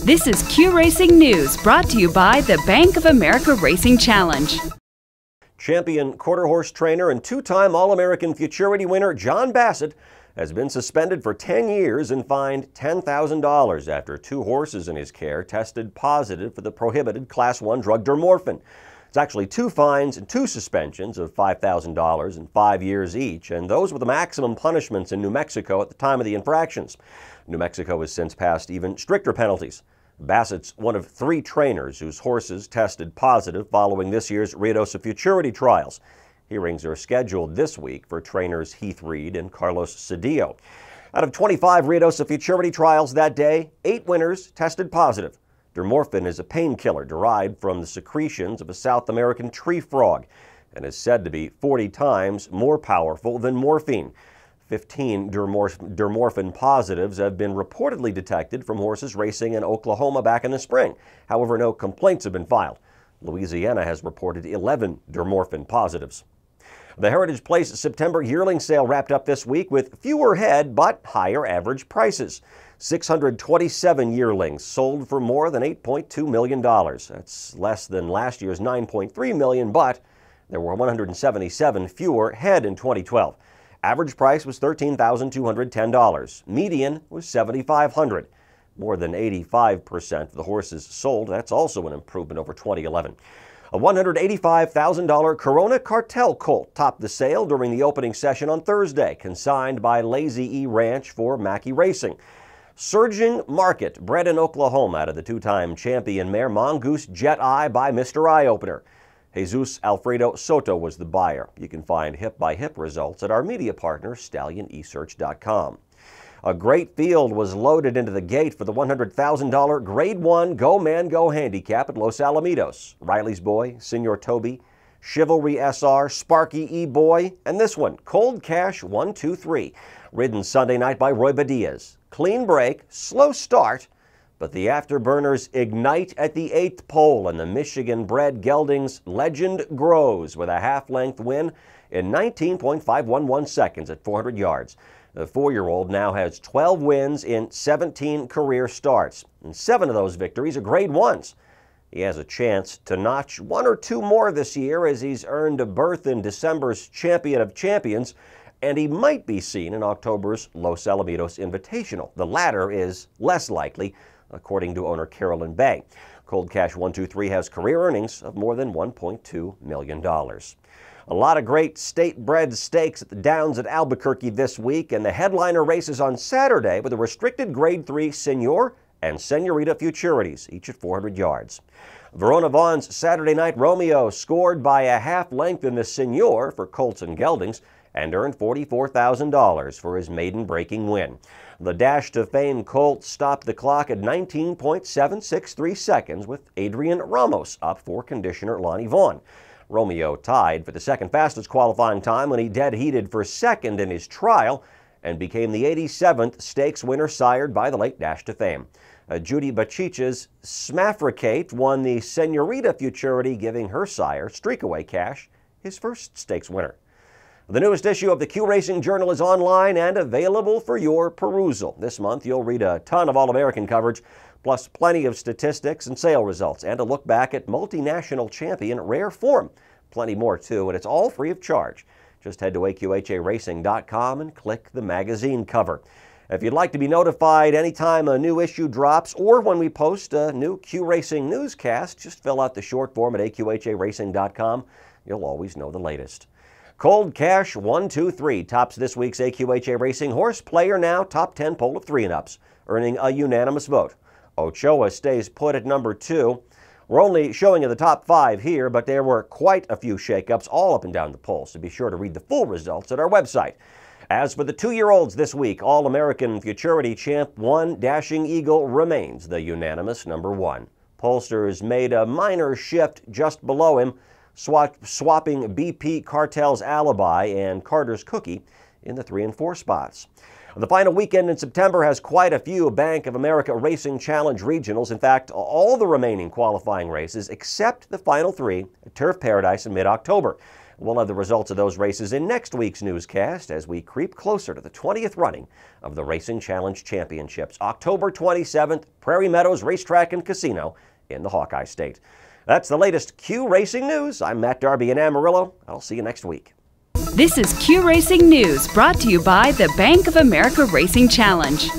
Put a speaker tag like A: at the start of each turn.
A: This is Q Racing News, brought to you by the Bank of America Racing Challenge.
B: Champion quarter horse trainer and two-time All-American Futurity winner John Bassett has been suspended for 10 years and fined $10,000 after two horses in his care tested positive for the prohibited Class 1 drug Dermorphin. It's actually two fines and two suspensions of $5,000 and 5 years each, and those were the maximum punishments in New Mexico at the time of the infractions. New Mexico has since passed even stricter penalties. Bassett's one of three trainers whose horses tested positive following this year's Ruidoso Futurity trials. Hearings are scheduled this week for trainers Heath Reed and Carlos Cedillo. Out of 25 Ruidoso Futurity trials that day, 8 winners tested positive. Dermorphin is a painkiller derived from the secretions of a South American tree frog and is said to be 40 times more powerful than morphine. 15 Dermorphin positives have been reportedly detected from horses racing in Oklahoma back in the spring. However, no complaints have been filed. Louisiana has reported 11 Dermorphin positives. The Heritage Place September yearling sale wrapped up this week with fewer head but higher average prices. 627 yearlings sold for more than $8.2 million. That's less than last year's $9.3 million, but there were 177 fewer head in 2012. Average price was $13,210. Median was $7,500. More than 85% of the horses sold. That's also an improvement over 2011. A $185,000 Corona Cartel colt topped the sale during the opening session on Thursday, consigned by Lazy E Ranch for Mackey Racing. Surging market bred in Oklahoma out of the two-time champion mare Mongoose Jet Eye by Mr. Eye Opener. Jesus Alfredo Soto was the buyer. You can find hip-by-hip results at our media partner, StallionEsearch.com. A great field was loaded into the gate for the $100,000 Grade 1 Go Man Go Handicap at Los Alamitos. Riley's Boy, Senor Toby, Chivalry SR, Sparky E-Boy, and this one, Cold Cash 123, ridden Sunday night by Roy Badias. Clean break, slow start, but the afterburners ignite at the 8th pole, and the Michigan-bred gelding's legend grows with a half-length win in 19.511 seconds at 400 yards. The 4-year-old now has 12 wins in 17 career starts, and 7 of those victories are Grade 1s. He has a chance to notch 1 or 2 more this year as he's earned a berth in December's Champion of Champions, and he might be seen in October's Los Alamitos Invitational. The latter is less likely, according to owner Carolyn Bay. Cold Cash 123 has career earnings of more than $1.2 million. A lot of great state-bred stakes at the Downs at Albuquerque this week, and the headliner races on Saturday with a restricted Grade 3 Senor and Senorita Futurities, each at 400 yards. Verona Vaughn's Saturday Nite Romeo scored by a half length in the Senor for colts and geldings and earned $44,000 for his maiden-breaking win. The Dash to Fame colt stopped the clock at 19.763 seconds with Adrian Ramos up for conditioner Lonnie Vaughn. Romeo tied for the second fastest qualifying time when he dead-heated for second in his trial and became the 87th stakes winner sired by the late Dash to Fame. Judy Bachicha's Smafricate won the Senorita Futurity, giving her sire, Streakaway Cash, his first stakes winner. The newest issue of the Q Racing Journal is online and available for your perusal. This month you'll read a ton of All-American coverage, plus plenty of statistics and sale results, and a look back at multinational champion Rare Form. Plenty more too, and it's all free of charge. Just head to AQHARacing.com and click the magazine cover. If you'd like to be notified anytime a new issue drops or when we post a new Q Racing newscast, just fill out the short form at AQHARacing.com. You'll always know the latest. Cold Cash 123 tops this week's AQHA Racing Horse Player Now Top 10 poll of 3-and-ups, earning a unanimous vote. Ochoa stays put at number 2. We're only showing you the top 5 here, but there were quite a few shakeups all up and down the poll, so be sure to read the full results at our website. As for the 2-year-olds this week, All-American Futurity Champ 1 Dashing Eagle remains the unanimous number 1. Pollsters made a minor shift just below him, swapping BP Cartel's Alibi and Carter's Cookie in the 3 and 4 spots. The final weekend in September has quite a few Bank of America Racing Challenge regionals. In fact, all the remaining qualifying races except the final 3 at Turf Paradise in mid-October. We'll have the results of those races in next week's newscast as we creep closer to the 20th running of the Racing Challenge Championships, October 27th, Prairie Meadows Racetrack and Casino in the Hawkeye State. That's the latest Q Racing News. I'm Matt Darby in Amarillo. I'll see you next week.
A: This is Q Racing News, brought to you by the Bank of America Racing Challenge.